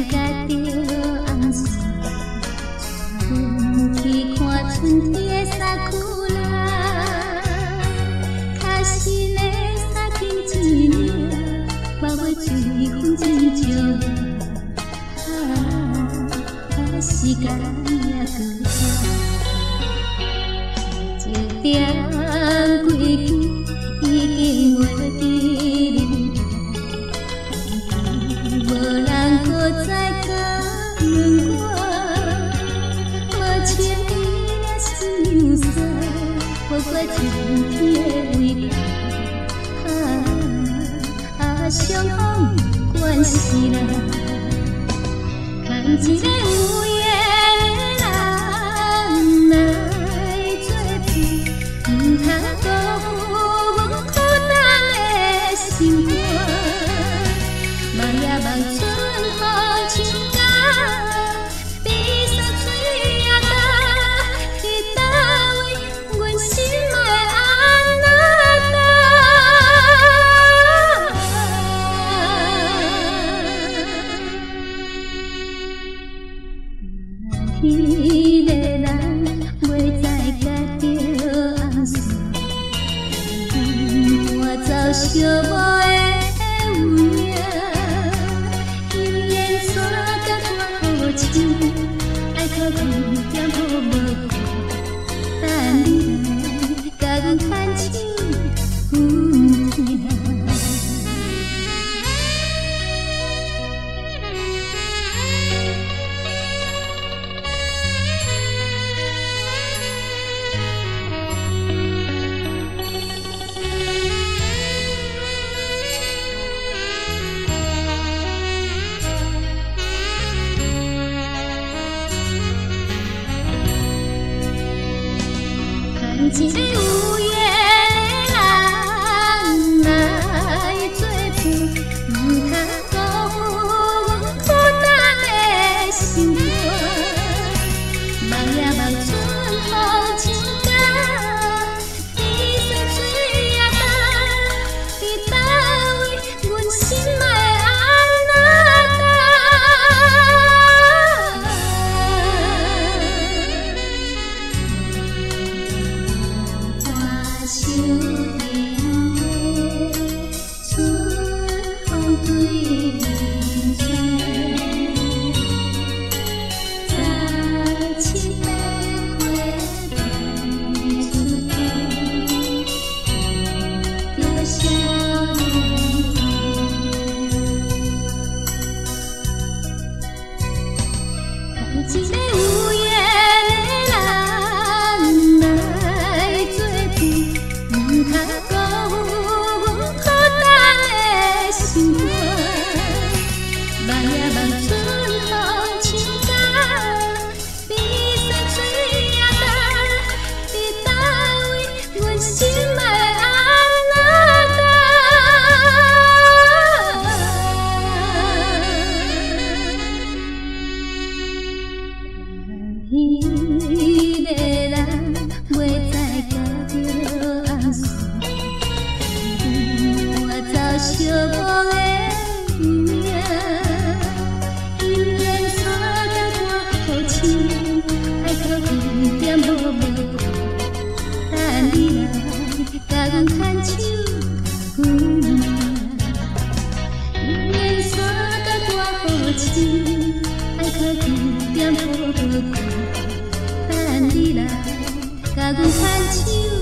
甲着红线，阮去看春天的沙库拉，脚身的沙轻一领，目尾水分真少。时间也过长，一点几句已经袂记哩，无人搁再甲问我，无情伊也是忧伤，无怪春天的微寒，伤风惯是人，牵一个有缘的人来作伴，唔通辜负阮孤单的心肝。望也望春风唱甲，比山水也干，伫倒位阮心爱安那干。迄个人袂再甲着红线，我走寂寞的有影，因缘山甲我好深，爱靠近点好无顾，等你来甲阮牵手阮行。一个有缘的人来作伴，唔通辜负阮孤单的心肝。望也望春风唱甲，比山水也干，伫倒位阮心爱安那干。手边的春风对面吹，早起的花瓣出天，着少年看一个有缘的人来作伴，唔通辜负阮孤单的心肝。望也望春风唱甲，比山水也干，伫倒位阮心爱安那干。迄个人袂再甲着红线，我走寂寞的有影，因缘山甲我好深，爱靠近点好无顾，等你来甲阮牵手阮行。因缘山甲我好深，爱靠近点好无顾，等你来甲阮牵手。